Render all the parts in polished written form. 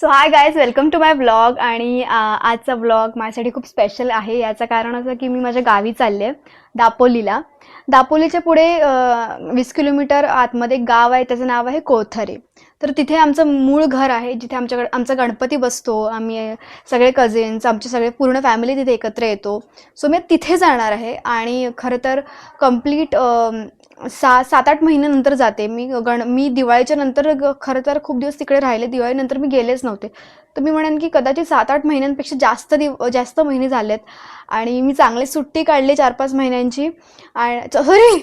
So hi guys, welcome to my blog. आणि आजचा blog माझ्यासाठी खूप स्पेशल आहे. याचं कारण असं की मी माझ्या गावी चालले आहे, दापोलीला. दापोलीच्या पुढे 20 किलोमीटर आतमध्ये एक गाव आहे, त्याचं नाव आहे कोथरे. तर तिथे आमचं मूळ घर आहे, जिथे आमचा गणपती बसतो. आम्ही सगळे कझिन्स, आमचे सगळे पूर्ण फॅमिली तिथे एकत्र येतो. सो मी तिथे जाणार आहे. आणि खरं तर कंप्लीट 7-8 महिन्यानंतर जाते मी दिवाळीच्या नंतर. खरं तर खूप दिवस तिकडे राहिले, दिवाळीनंतर मी गेलेच नव्हते. तर मी म्हणेन की कदाचित 7-8 महिन्यांपेक्षा जास्त महिने झालेत. आणि मी चांगली सुट्टी काढली 4-5 महिन्यांची, आणि सॉरी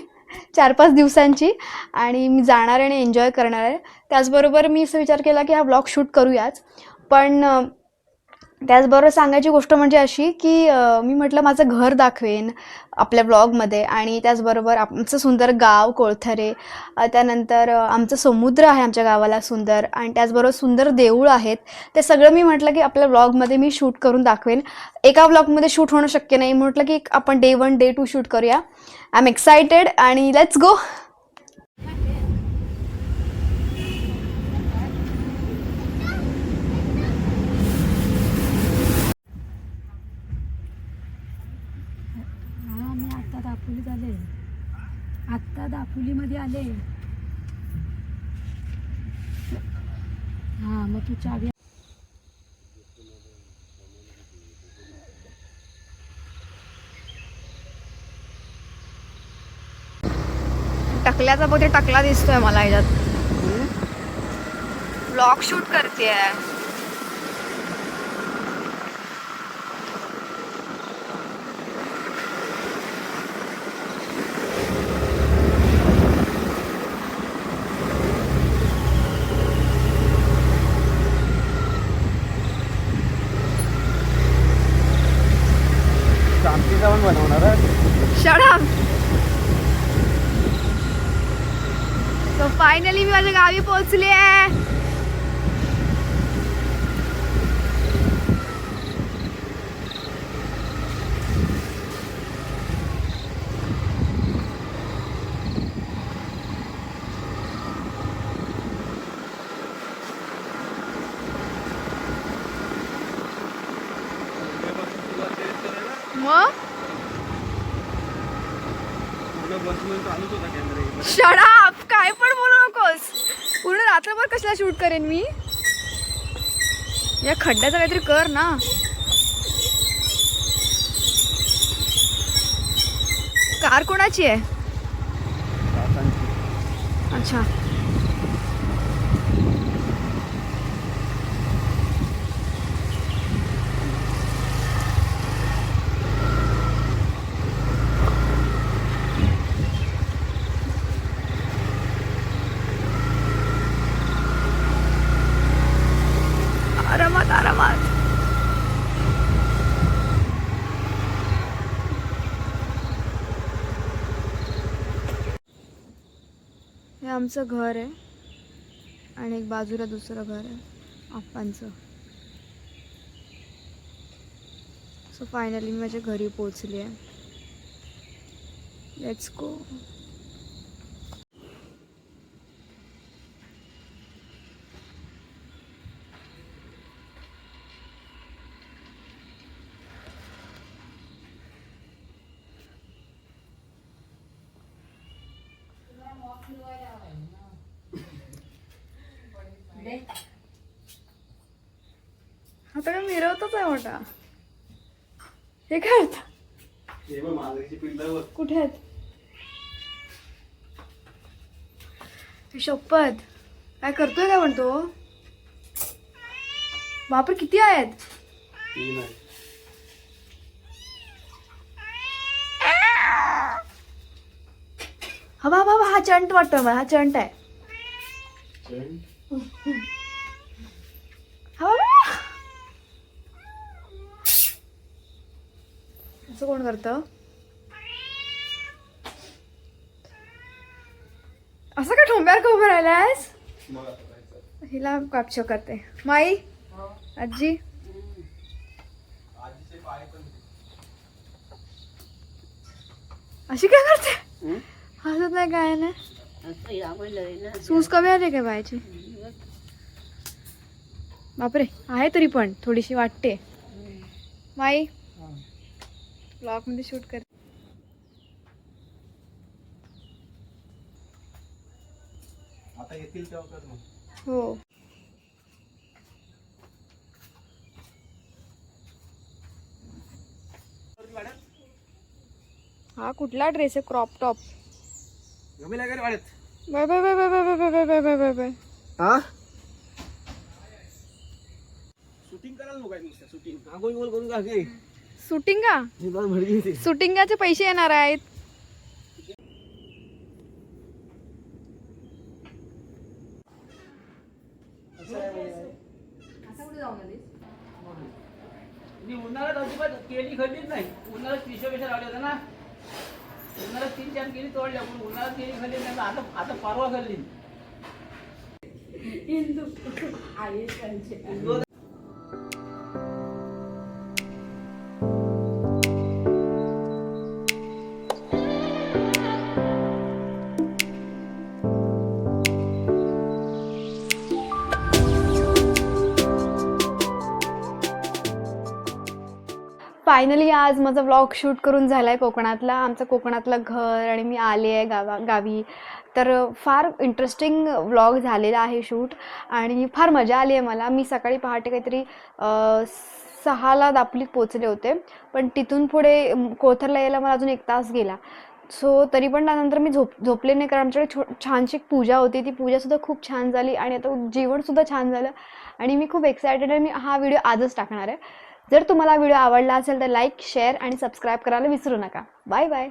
4-5 दिवसांची. आणि मी जाणार आहे आणि एन्जॉय करणार आहे. त्याचबरोबर मी असं विचार केला की हा ब्लॉग शूट करूयाच. पण त्याचबरोबर सांगायची गोष्ट म्हणजे अशी की मी म्हटलं माझं घर दाखवेन आपल्या ब्लॉगमध्ये. आणि त्याचबरोबर आमचं सुंदर गाव कोळथरे, त्यानंतर आमचं समुद्र आहे आमच्या गावाला सुंदर, आणि त्याचबरोबर सुंदर देऊळ आहेत. ते सगळं मी म्हटलं की आपल्या ब्लॉगमध्ये मी शूट करून दाखवेन. एका ब्लॉगमध्ये शूट होणं शक्य नाही, म्हटलं की आपण Day 1 Day 2 शूट करूया. आय एम एक्सायटेड आणि लेट्स गो. मी आत्ता दापोलीत आले. आत्ता दापोलीमध्ये आले. हां, मग तू चावी. टकल्याचा बोटे टकला दिसतोय मला ह्याच्यात. ब्लॉग शूट करते. शांतीचा पण बनवणार आहे. Shut up. सो फायनली मी माझ्या गावी पोहोचली आहे. मग शट अप, काय पण बोलू नकोस. पूर्ण रात्रभर कशाला शूट करेन मी. या खड्ड्याचं काहीतरी कर ना. कार कोणाची आहे? अच्छा. आरामात आरामात. हे आमचं घर आहे आणि एक बाजूला दुसरं घर आहे आप्पांचं. सो फायनली मी माझ्या घरी पोचली आहे. Let's go. आता काय मिरवतच आहे मोठा. हे काय होतं? कुठे आहेत? शपथ, काय करतोय काय म्हणतो? बापरे, किती आहेत? हा बाबा, हा चंट वाटतो मला. हा चंट आहे. हा बाबा, असं कोण करतं? असं का ठोंब्यावर का उभं राहिलायस? हिला कॅप्चर करते. माई, आजी, अशी काय करते? हसत नाही काय नाही. सूज कमी आली काय बायची? बापरे, आहे तरी पण थोडीशी वाटते. माई ब्लॉगमध्ये शूट कर. आता येतील तेव्हा कर मग. हो. हा कुठला ड्रेस आहे? Crop top. गमेला काय रे वाड्यात? Bye bye bye bye bye bye bye bye bye bye bye. हा शूटिंग करायला नको काय नुसतं शूटिंग आगोई गोल करून का घे शूटिंग का? ही बस भडकी ती. शूटिंगाचे पैसे येणार आहेत. मी उन्हाळ्यात अजिबात केली खल्लीच नाही. उन्हाळ्यात पिशव्या पिशव्या लावल्या होत्या ना. उन्हाळ्यात 3-4 केली तोडल्या पण उन्हाळ्यात केली खाल्ली नाही. आता आता परवा खाल्ली. फायनली आज माझा व्लॉग शूट करून झाला आहे कोकणातला. आमचं कोकणातलं घर आणि मी आले आहे गावी. तर फार इंटरेस्टिंग व्लॉग झालेला आहे शूट आणि फार मजा आली आहे मला. मी सकाळी पहाटे काहीतरी 6ला दापोलीत पोचले होते, पण तिथून पुढे कोथरला यायला मला अजून 1 तास गेला. सो तरी पण त्यानंतर मी झोपले नाही, कारण आमच्याकडे छानशी एक पूजा होती. ती पूजासुद्धा खूप छान झाली आणि आता जेवणसुद्धा छान झालं आणि मी खूप एक्सायटेड आहे. मी हा व्हिडिओ आजच टाकणार आहे. जर तुम्हाला व्हिडिओ आवडला असेल तर लाईक, शेअर आणि सबस्क्राईब करायला विसरू नका. Bye bye.